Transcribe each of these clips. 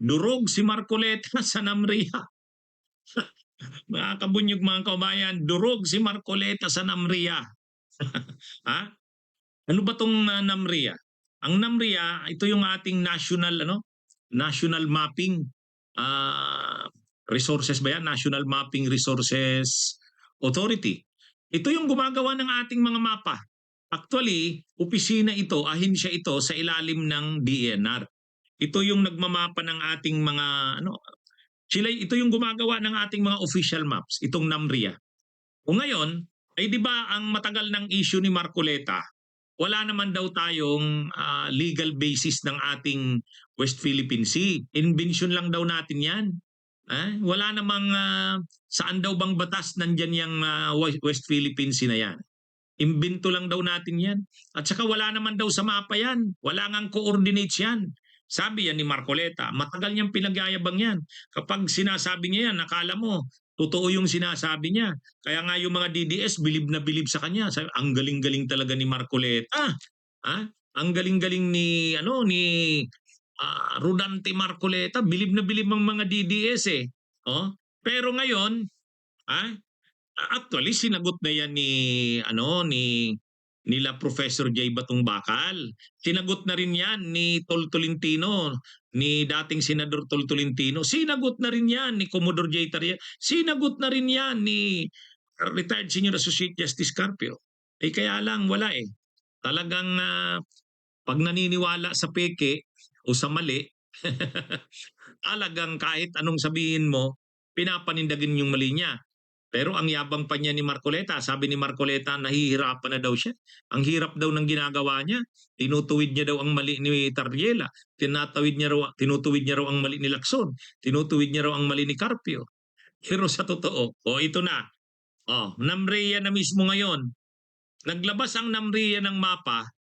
Durog si Marcoleta sa Namria. Mga kabunyog, mga kabayan, durog si Marcoleta sa Namria. ha? Ano ba tong Namria? Ang Namria, ito yung ating national mapping ah, resources ba yan? National Mapping Resources Authority. Ito yung gumagawa ng ating mga mapa. Actually, opisina ito, ahensya ito sa ilalim ng DENR. Ito yung nagmamapa ng ating mga ito yung gumagawa ng ating mga official maps, itong NAMRIA. O ngayon, ay di ba ang matagal ng issue ni Marcoleta, wala naman daw tayong legal basis ng ating West Philippine Sea. Invention lang daw natin yan. Wala namang saan daw bang batas nandyan yung West Philippine Sea na yan. Imbento lang daw natin yan. At saka wala naman daw sa mapa yan. Wala ngang coordinates yan. Sabi yan ni Marcoleta, matagal niyang pinagyayabang yan. Kapag sinasabi niya yan, nakala mo, totoo yung sinasabi niya. Kaya nga yung mga DDS, bilib na bilib sa kanya. Sabi, ang galing-galing talaga ni Marcoleta. Ang galing-galing ni Rodante Marcoleta. Bilib na bilib ang mga DDS eh. Pero ngayon, actually sinagot na yan ni nila Professor J. Batong Bakal. Sinagot na rin yan ni Tol Tolentino, ni dating Senador Tol Tolentino. Sinagot na rin yan ni Commodore J. Tarria. Sinagot na rin yan ni retired Senior Associate Justice Carpio. Kaya lang wala eh. Talagang pag naniniwala sa peke o sa mali, talagang kahit anong sabihin mo, pinapanindagin yung mali niya. Pero ang yabang pa niya ni Marcoleta, sabi ni Marcoleta, nahihirapan na daw siya. Ang hirap daw ng ginagawa niya. Tinutuwid niya daw ang mali ni Tarriela. Tinutuwid niya raw ang mali ni Lacson. Tinutuwid niya raw ang mali ni Carpio. Pero sa totoo, ito na. NAMRIA na mismo ngayon. Naglabas ang NAMRIA ng mapa.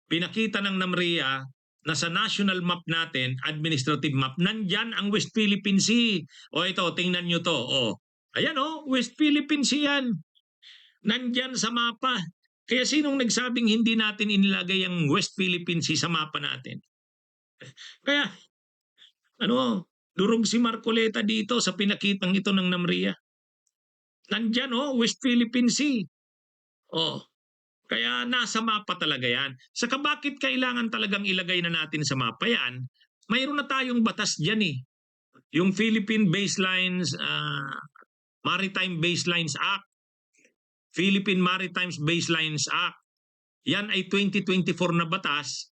Pinakita ng NAMRIA na sa national map natin, administrative map, nandyan ang West Philippine Sea. Ito, tingnan nyo to. Ayan West Philippine Sea yan. Nandyan sa mapa. Kaya sinong nagsabing hindi natin inilagay ang West Philippine Sea sa mapa natin? Kaya, durog si Marcoleta dito sa pinakitang ito ng NAMRIA. Nandyan West Philippine Sea. Kaya nasa mapa talaga yan. Saka bakit kailangan talagang ilagay na natin sa mapa yan? Mayroon na tayong batas dyan eh. Yung Philippine Maritime Baselines Act, Philippine Maritime Baselines Act. Yan ay 2024 na batas,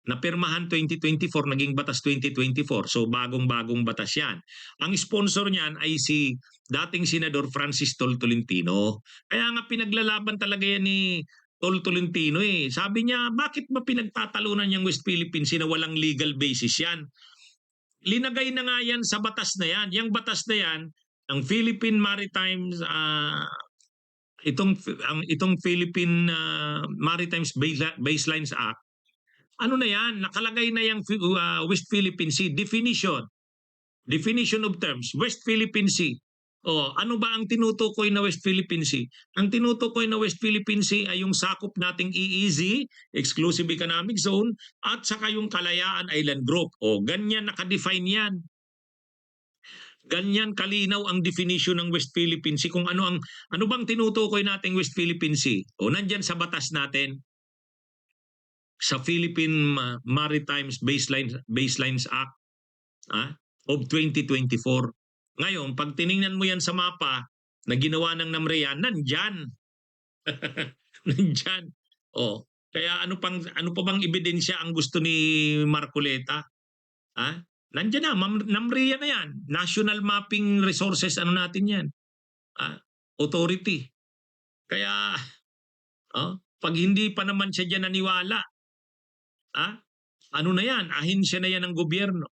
napirmahan 2024, naging batas 2024. So bagong-bagong batas yan. Ang sponsor niyan ay si dating Senador Francis Tol Tolentino. Kaya nga pinaglalaban talaga yan ni Tol Tolentino eh. Sabi niya, bakit ba pinagtatalunan yung West Philippine Sea na walang legal basis yan? Linagay na nga yan sa batas na yan. Yung batas na yan, ang Philippine Maritime itong Philippine Maritime Baselines Act, ano na yan, nakalagay na yung West Philippine Sea definition of terms, West Philippine Sea. Ano ba ang tinutukoy na West Philippine Sea? Ang tinutukoy na West Philippine Sea ay yung sakop nating EEZ, Exclusive Economic Zone, at saka yung Kalayaan Island Group. Ganyan nakadefine yan. Ganyan kalinaw ang definition ng West Philippine Sea. Kung ano bang tinutukoy nating West Philippine Sea? Nandyan sa batas natin, sa Philippine Maritime Baselines Act of 2024. Ngayon, pag tiningnan mo yan sa mapa na ginawa ng NAMRIA, nandyan. Nandyan. Kaya ano pa bang ebidensya ang gusto ni Marcoleta? Nandiyan na, NAMRIA na yan. National Mapping Resources, natin yan? Authority. Kaya, pag hindi pa naman siya dyan naniwala, ano na yan? Ahensya na yan ng gobyerno.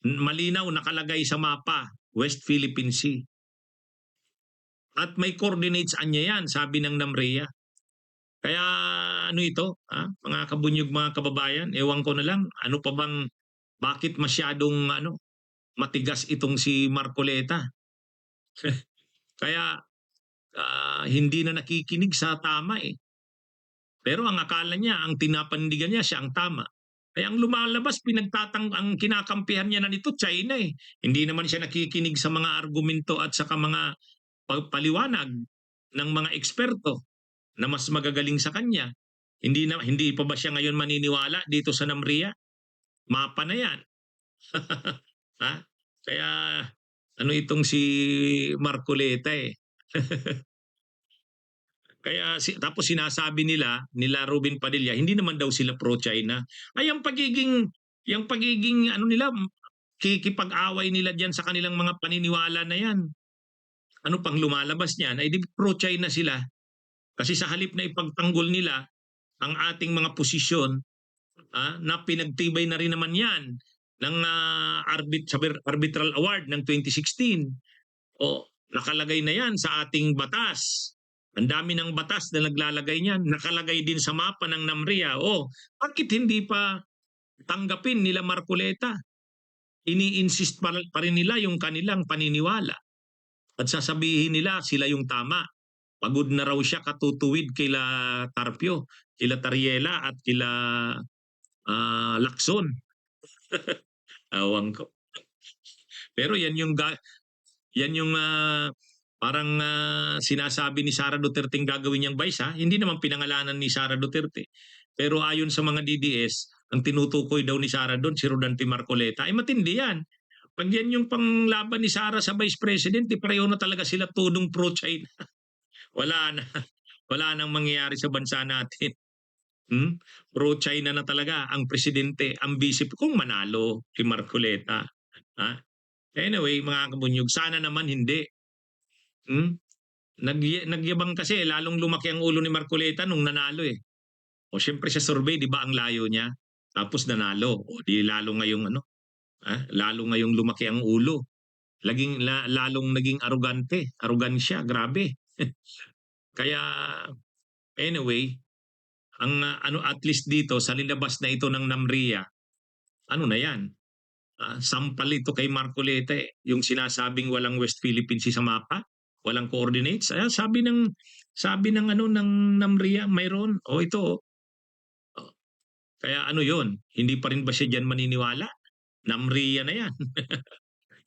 Malinaw nakalagay sa mapa, West Philippine Sea. At may coordinates anya yan, sabi ng NAMRIA. Kaya ito, mga kabunyog, mga kababayan, ewan ko na lang, bakit masyadong matigas itong si Marcoleta? Kaya hindi na nakikinig sa tama eh. Pero ang akala niya, ang tinapandigan niya, siya ang tama. Kaya ang lumalabas, ang kinakampihan niya na nito, China eh. Hindi naman siya nakikinig sa mga argumento at saka mga paliwanag ng mga eksperto na mas magagaling sa kanya. Hindi pa ba siya ngayon maniniwala dito sa Namria? Mapa na 'yan. Ha? Kaya ano itong si Marcoleta eh. Kaya tapos sinasabi nila Ruben Padilla, hindi naman daw sila pro-China. Ay ang pagiging ano nila, kikipag-away nila diyan sa kanilang mga paniniwala na 'yan. Ano pang lumalabas niyan, ay di pro-China sila. Kasi sa halip na ipagtanggol nila ang ating mga posisyon, na pinagtibay na rin naman 'yan ng Arbitral Award ng 2016. O nakalagay na 'yan sa ating batas. Ang dami ng batas na naglalagay niyan. Nakalagay din sa mapa ng Namria. O bakit hindi pa tanggapin nila Marcoleta? Ini-insist pa rin nila yung kanilang paniniwala. At sasabihin nila sila yung tama. Pagod na raw siya katutuwid kila Carpio, kila Tariela at kila Lacson. Awang ko. Pero yan yung parang sinasabi ni Sara Duterte ang gagawin niyang vice ha. Hindi naman pinangalanan ni Sara Duterte. Pero ayon sa mga DDS, ang tinutukoy daw ni Sara doon si Rodante Marcoleta. Ay matindi yan. Pag yan yung panglaban ni Sara sa Vice President, pareho na talaga sila tudong pro-China. Wala na. Wala nang mangyayari sa bansa natin. Pro-China na talaga ang presidente, ang vice kung manalo si Marcoleta. Anyway, mga kabunyog, sana naman hindi. Nagyabang kasi, lalong lumaki ang ulo ni Marcoleta nung nanalo eh. O siyempre sa survey, di ba ang layo niya? Tapos nanalo. O di lalo ngayong lalo ngayong lumaki ang ulo. Lalong naging arrogansya, grabe. Kaya anyway, ang at least dito sa linabas na ito ng Namria, ano na 'yan? Sampal ito kay Marcoleta eh. Yung sinasabing walang West Philippine Sea sa mapa, walang coordinates. Sabi ng ng Namria, mayroon. O ito. Kaya ano 'yon? Hindi pa rin ba siya diyan maniniwala? Namria na 'yan.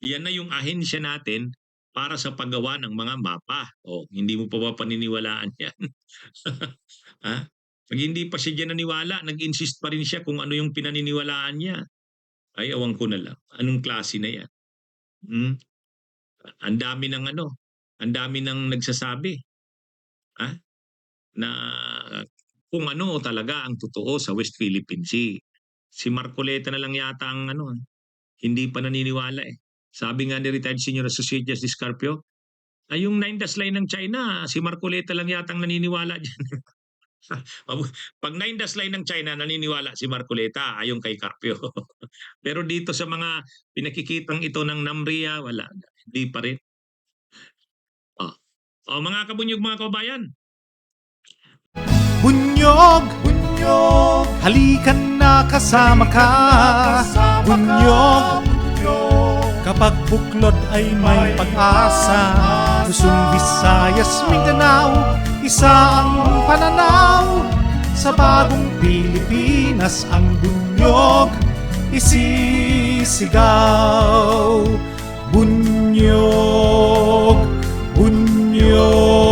Yan na yung ahensya natin para sa paggawa ng mga mapa. O hindi mo pa ba paniniwalaan 'yan? Pag hindi pa siya diyan naniwala, nag-insist pa rin siya kung ano yung pinaniniwalaan niya. Ay, awan ko na lang. Anong klase na yan? Ang dami ng nagsasabi na kung ano talaga ang totoo sa West Philippine Sea. Si Marcoleta na lang yata ang hindi pa naniniwala eh. Sabi nga ni retired Senior Associate Justice Carpio, yung 9-dash line ng China, si Marcoleta lang yata ang naniniwala dyan. Pag 9-dash line ng China, naniniwala si Marcoleta ayon kay Carpio. Pero dito sa mga pinakikitang ito ng Namria, wala. Hindi pa rin. Mga kabunyog, mga kabayan. Bunyog, bunyog, halikan na kasama ka. Bunyog, kapag buklod ay may pag-asa. Luzon, Visayas, Mindanao, isa ang pananaw. Sa bagong Pilipinas ang bunyog isisigaw. Bunyog, bunyog.